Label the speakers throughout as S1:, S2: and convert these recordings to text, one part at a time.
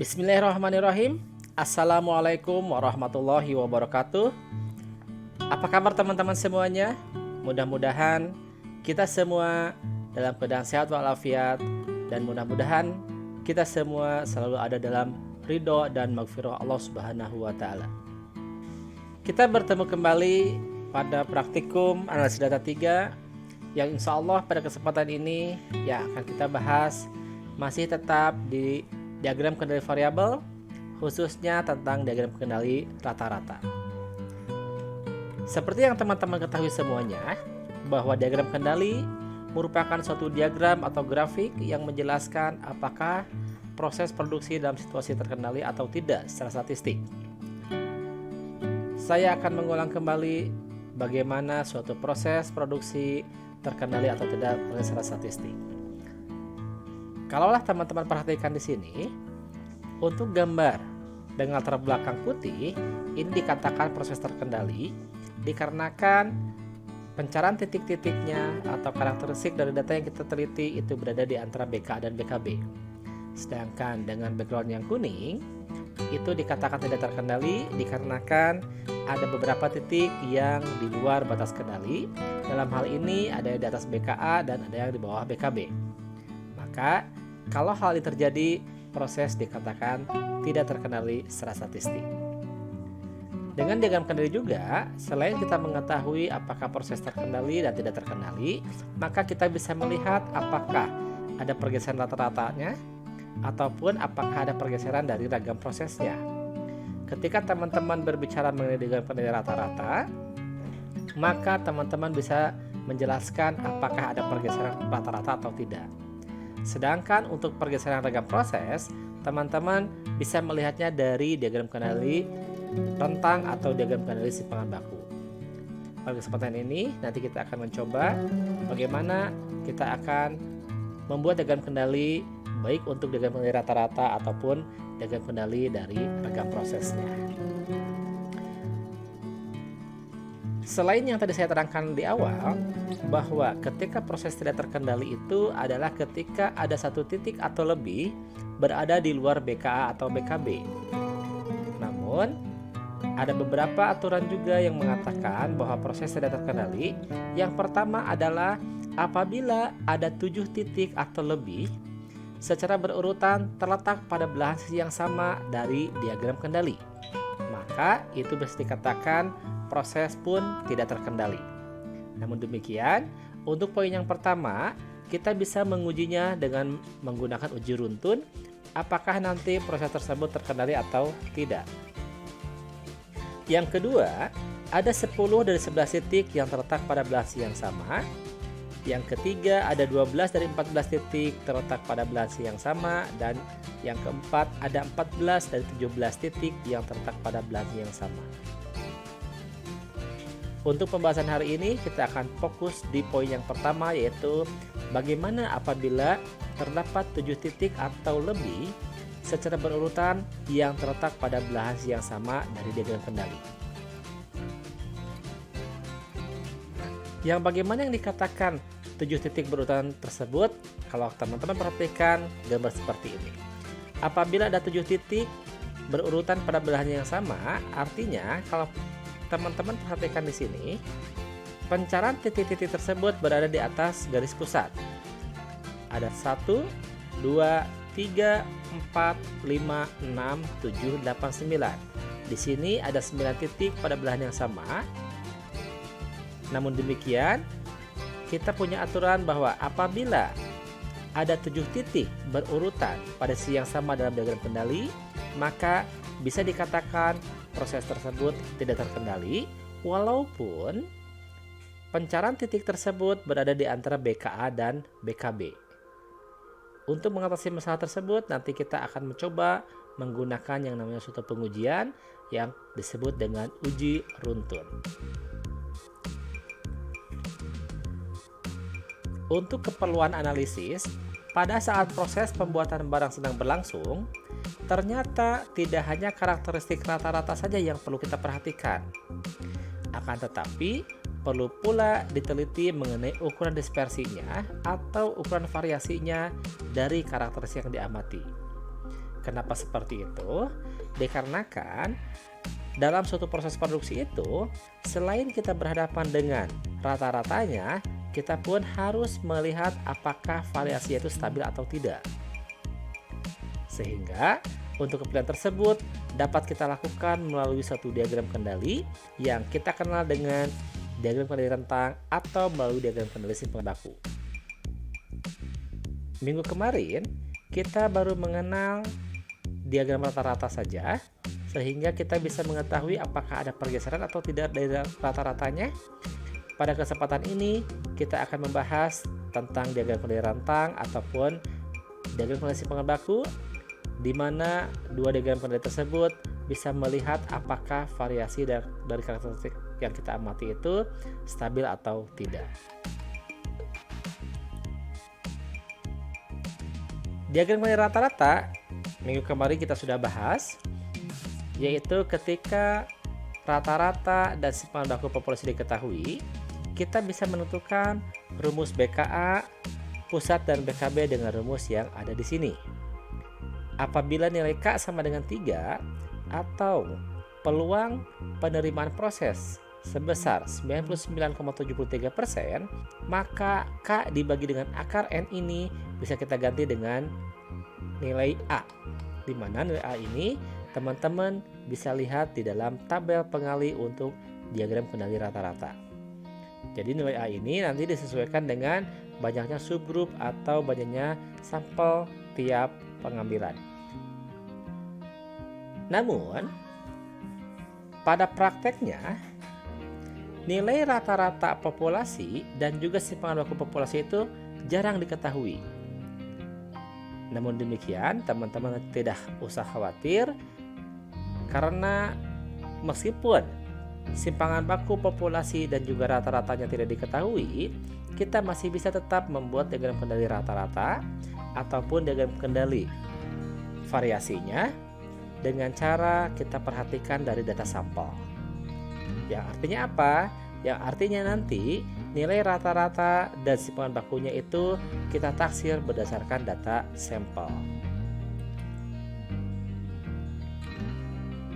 S1: Bismillahirrahmanirrahim. Assalamualaikum warahmatullahi wabarakatuh. Apa kabar teman-teman semuanya? Mudah-mudahan kita semua dalam keadaan sehat walafiat, dan mudah-mudahan kita semua selalu ada dalam ridho dan maghfirah Allah Subhanahu wa Ta'ala. Kita bertemu kembali pada praktikum analisis data 3 yang insya Allah pada kesempatan ini yang akan kita bahas masih tetap di diagram kendali variabel, khususnya tentang diagram kendali rata-rata. Seperti yang teman-teman ketahui semuanya, bahwa diagram kendali merupakan suatu diagram atau grafik yang menjelaskan apakah proses produksi dalam situasi terkendali atau tidak secara statistik. Saya akan mengulang kembali bagaimana suatu proses produksi terkendali atau tidak secara statistik. Kalaulah teman-teman perhatikan di sini, untuk gambar dengan latar belakang putih, ini dikatakan proses terkendali dikarenakan pencarian titik-titiknya atau karakteristik dari data yang kita teliti itu berada di antara BKA dan BKB. Sedangkan dengan background yang kuning, itu dikatakan tidak terkendali dikarenakan ada beberapa titik yang di luar batas kendali. Dalam hal ini ada yang di atas BKA dan ada yang di bawah BKB. Maka kalau hal ini terjadi, proses dikatakan tidak terkendali secara statistik. Dengan diagram kendali juga, selain kita mengetahui apakah proses terkendali dan tidak terkendali, maka kita bisa melihat apakah ada pergeseran rata-ratanya ataupun apakah ada pergeseran dari ragam prosesnya. Ketika teman-teman berbicara mengenai diagram kendali rata-rata, maka teman-teman bisa menjelaskan apakah ada pergeseran rata-rata atau tidak. Sedangkan untuk pergeseran ragam proses, teman-teman bisa melihatnya dari diagram kendali rentang atau diagram kendali simpangan baku. Pada kesempatan ini, nanti kita akan mencoba bagaimana kita akan membuat diagram kendali baik untuk diagram kendali rata-rata ataupun diagram kendali dari ragam prosesnya. Selain yang tadi saya terangkan di awal, bahwa ketika proses tidak terkendali itu adalah ketika ada satu titik atau lebih berada di luar BKA atau BKB. Namun, ada beberapa aturan juga yang mengatakan bahwa proses tidak terkendali. Yang pertama adalah apabila ada 7 titik atau lebih secara berurutan terletak pada belahan sisi yang sama dari diagram kendali, maka itu bisa dikatakan proses pun tidak terkendali. Namun demikian, untuk poin yang pertama, kita bisa mengujinya dengan menggunakan uji runtun, apakah nanti proses tersebut terkendali atau tidak. Yang kedua, ada 10 dari 11 titik yang terletak pada belahan sisi yang sama. Yang ketiga, ada 12 dari 14 titik terletak pada belahan sisi yang sama. Dan yang keempat, ada 14 dari 17 titik yang terletak pada belahan sisi yang sama. Untuk pembahasan hari ini, kita akan fokus di poin yang pertama, yaitu bagaimana apabila terdapat 7 titik atau lebih secara berurutan yang terletak pada belahan sisi yang sama dari diagram kendali. Yang bagaimana yang dikatakan 7 titik berurutan tersebut, kalau teman-teman perhatikan gambar seperti ini. Apabila ada 7 titik berurutan pada belahan yang sama, artinya kalau teman-teman perhatikan di sini, pencarian titik-titik tersebut berada di atas garis pusat. Ada 1, 2, 3, 4, 5, 6, 7, 8, 9. Di sini ada 9 titik pada belahan yang sama. Namun demikian, kita punya aturan bahwa apabila ada 7 titik berurutan pada sisi yang sama dalam diagram kendali, maka bisa dikatakan proses tersebut tidak terkendali, walaupun pencarian titik tersebut berada di antara BKA dan BKB. Untuk mengatasi masalah tersebut, nanti kita akan mencoba menggunakan yang namanya suatu pengujian yang disebut dengan uji runtun. Untuk keperluan analisis, pada saat proses pembuatan barang sedang berlangsung, ternyata tidak hanya karakteristik rata-rata saja yang perlu kita perhatikan. Akan tetapi, perlu pula diteliti mengenai ukuran dispersinya atau ukuran variasinya dari karakteristik yang diamati. Kenapa seperti itu? Dikarenakan dalam suatu proses produksi itu, selain kita berhadapan dengan rata-ratanya, kita pun harus melihat apakah variasi itu stabil atau tidak. Sehingga untuk kepentingan tersebut dapat kita lakukan melalui suatu diagram kendali yang kita kenal dengan diagram kendali rentang atau melalui diagram kendali simpangan baku. Minggu kemarin kita baru mengenal diagram rata-rata saja, sehingga kita bisa mengetahui apakah ada pergeseran atau tidak dari rata-ratanya. Pada kesempatan ini kita akan membahas tentang diagram kendali rentang ataupun diagram kendali simpangan baku, di mana dua diagram kendali tersebut bisa melihat apakah variasi dari karakteristik yang kita amati itu stabil atau tidak. Diagram kendali rata-rata minggu kemarin kita sudah bahas, yaitu ketika rata-rata dan simpangan baku populasi diketahui, kita bisa menentukan rumus BKA, pusat dan BKB dengan rumus yang ada di sini. Apabila nilai K sama dengan 3 atau peluang penerimaan proses sebesar 99,73%, maka K dibagi dengan akar N ini bisa kita ganti dengan nilai A, di mana nilai A ini teman-teman bisa lihat di dalam tabel pengali untuk diagram kendali rata-rata. Jadi nilai A ini nanti disesuaikan dengan banyaknya subgrup atau banyaknya sampel tiap pengambilan. Namun, pada prakteknya nilai rata-rata populasi dan juga simpangan baku populasi itu jarang diketahui. Namun demikian, teman-teman tidak usah khawatir, karena meskipun simpangan baku populasi dan juga rata-ratanya tidak diketahui, kita masih bisa tetap membuat diagram kendali rata-rata ataupun diagram kendali variasinya dengan cara kita perhatikan dari data sampel. Yang artinya apa? Yang artinya nanti nilai rata-rata dan simpangan bakunya itu kita taksir berdasarkan data sampel.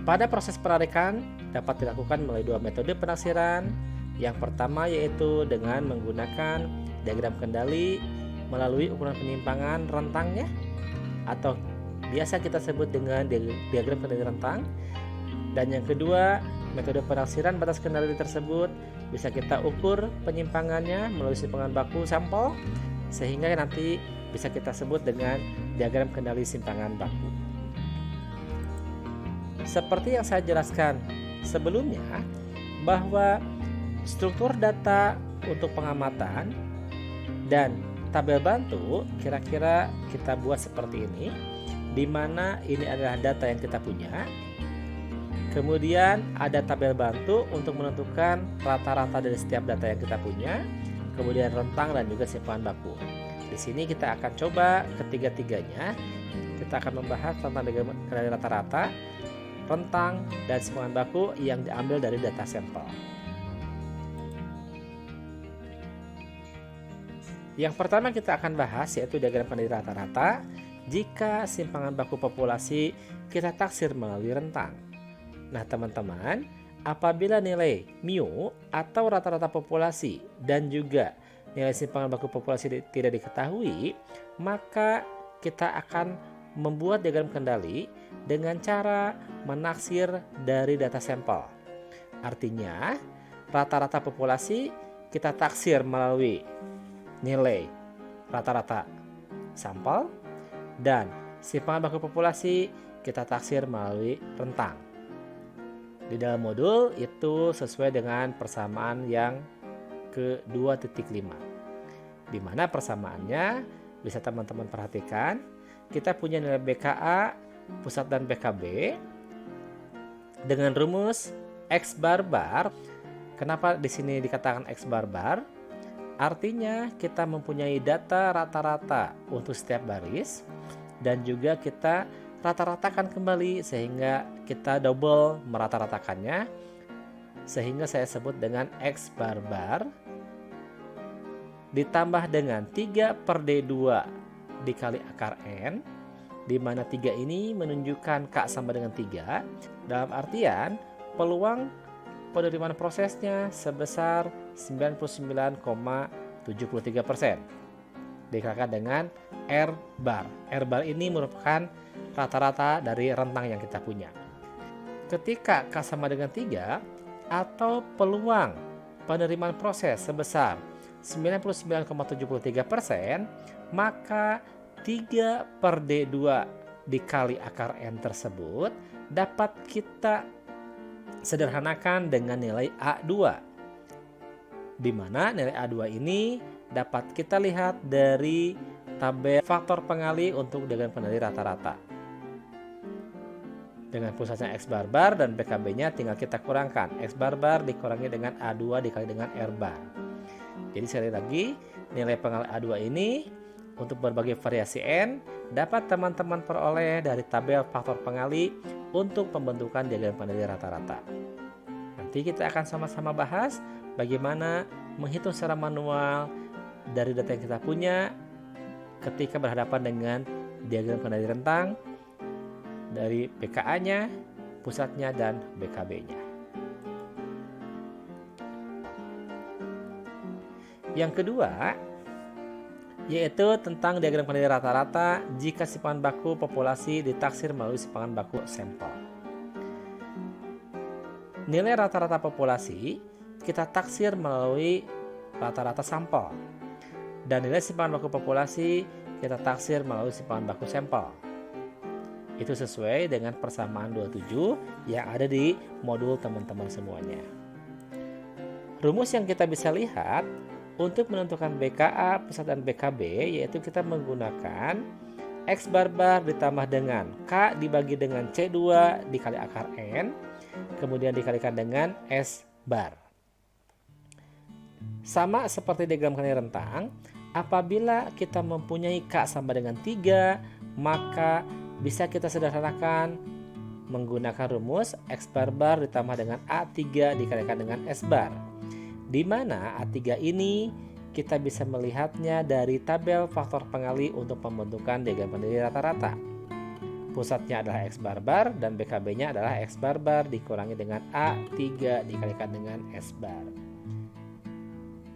S1: Pada proses penarikan dapat dilakukan melalui dua metode penaksiran. Yang pertama yaitu dengan menggunakan diagram kendali melalui ukuran penyimpangan rentangnya, atau biasa kita sebut dengan diagram kendali rentang. Dan yang kedua, metode penaksiran batas kendali tersebut bisa kita ukur penyimpangannya melalui simpangan baku sampel, sehingga nanti bisa kita sebut dengan diagram kendali simpangan baku. Seperti yang saya jelaskan sebelumnya, bahwa struktur data untuk pengamatan dan tabel bantu kira-kira kita buat seperti ini, di mana ini adalah data yang kita punya. Kemudian ada tabel bantu untuk menentukan rata-rata dari setiap data yang kita punya, kemudian rentang dan juga simpangan baku. Di sini kita akan coba ketiga-tiganya. Kita akan membahas tentang diagram kendali rata-rata, rentang, dan simpangan baku yang diambil dari data sampel. Yang pertama kita akan bahas yaitu diagram kendali rata-rata jika simpangan baku populasi kita taksir melalui rentang. Nah teman-teman, apabila nilai mu atau rata-rata populasi dan juga nilai simpangan baku populasi tidak diketahui, maka kita akan membuat diagram kendali dengan cara menaksir dari data sampel. Artinya, rata-rata populasi kita taksir melalui nilai rata-rata sampel, dan simpangan baku populasi kita taksir melalui rentang. Di dalam modul itu sesuai dengan persamaan yang ke-2.5, di mana persamaannya bisa teman-teman perhatikan. Kita punya nilai BKA, pusat dan BKB dengan rumus X bar bar. Kenapa di sini dikatakan X bar bar? Artinya kita mempunyai data rata-rata untuk setiap baris dan juga kita rata-ratakan kembali sehingga kita double merata-ratakannya, sehingga saya sebut dengan X bar bar ditambah dengan 3/D2 dikali akar N di mana 3 ini menunjukkan K sama dengan 3, dalam artian peluang penerimaan prosesnya sebesar 99,73%. Dikalikan dengan R bar. R bar ini merupakan rata-rata dari rentang yang kita punya. Ketika K sama dengan 3 atau peluang penerimaan proses sebesar 99,73%, maka 3 per D2 dikali akar N tersebut dapat kita sederhanakan dengan nilai A2, di mana nilai A2 ini dapat kita lihat dari tabel faktor pengali untuk diagram kendali rata-rata. Dengan pusatnya X bar bar dan BKB-nya tinggal kita kurangkan. X bar bar dikurangi dengan A2 dikali dengan R bar. Jadi sekali lagi, nilai pengali A2 ini untuk berbagai variasi N dapat teman-teman peroleh dari tabel faktor pengali untuk pembentukan diagram kendali rata-rata. Nanti kita akan sama-sama bahas bagaimana menghitung secara manual dari data yang kita punya ketika berhadapan dengan diagram kendali rentang dari PKA-nya, pusatnya, dan BKB-nya. Yang kedua yaitu tentang diagram kendali rata-rata jika simpangan baku populasi ditaksir melalui simpangan baku sampel. Nilai rata-rata populasi kita taksir melalui rata-rata sampel, dan nilai simpangan baku populasi kita taksir melalui simpangan baku sampel. Itu sesuai dengan persamaan 27 yang ada di modul teman-teman semuanya. Rumus yang kita bisa lihat untuk menentukan BKA, pusat, dan BKB yaitu kita menggunakan X bar bar ditambah dengan K dibagi dengan C2 dikali akar N, kemudian dikalikan dengan S bar. Sama seperti diagram kendali rentang, apabila kita mempunyai K sama dengan 3, maka bisa kita sederhanakan menggunakan rumus X bar bar ditambah dengan A3 dikalikan dengan S bar, di mana A3 ini kita bisa melihatnya dari tabel faktor pengali untuk pembentukan diagram kendali rata-rata. Pusatnya adalah X bar bar dan BKB-nya adalah X bar bar dikurangi dengan A3 dikalikan dengan S bar.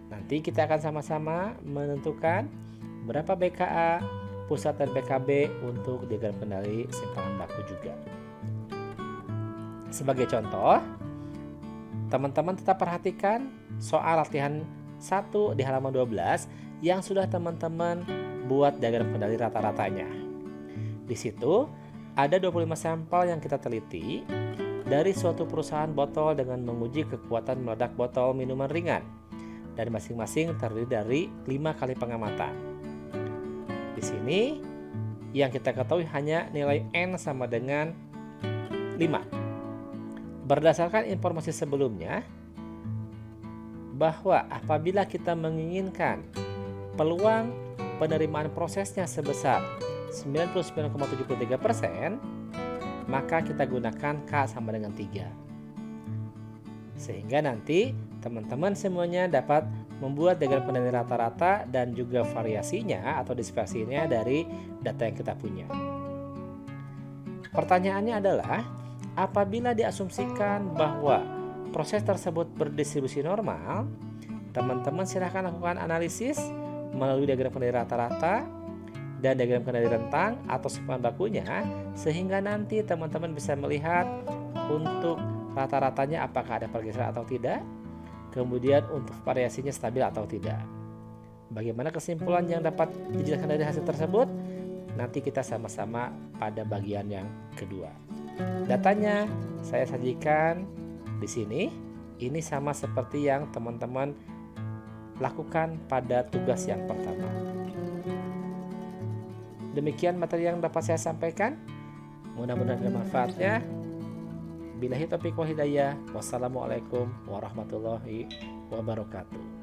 S1: Nanti kita akan sama-sama menentukan berapa BKA, pusat, dan BKB untuk diagram kendali simpangan baku juga. Sebagai contoh, teman-teman tetap perhatikan soal latihan 1 di halaman 12 yang sudah teman-teman buat diagram kendali rata-ratanya. Di situ ada 25 sampel yang kita teliti dari suatu perusahaan botol dengan menguji kekuatan meledak botol minuman ringan, dan masing-masing terdiri dari 5 kali pengamatan. Di sini yang kita ketahui hanya nilai N sama dengan 5. Berdasarkan informasi sebelumnya bahwa apabila kita menginginkan peluang penerimaan prosesnya sebesar 99,73%, maka kita gunakan K sama dengan 3. Sehingga nanti teman-teman semuanya dapat membuat diagram kendali rata-rata dan juga variasinya atau dispersinya dari data yang kita punya. Pertanyaannya adalah, apabila diasumsikan bahwa proses tersebut berdistribusi normal, teman-teman silahkan lakukan analisis melalui diagram kendali rata-rata dan diagram kendali rentang atau simpangan bakunya, sehingga nanti teman-teman bisa melihat untuk rata-ratanya apakah ada pergeseran atau tidak, kemudian untuk variasinya stabil atau tidak. Bagaimana kesimpulan yang dapat dijelaskan dari hasil tersebut? Nanti kita sama-sama pada bagian yang kedua. Datanya saya sajikan di sini. Ini sama seperti yang teman-teman lakukan pada tugas yang pertama. Demikian materi yang dapat saya sampaikan. Mudah-mudahan ada manfaatnya. Billahi taufiq wal hidayah. Wassalamualaikum warahmatullahi wabarakatuh.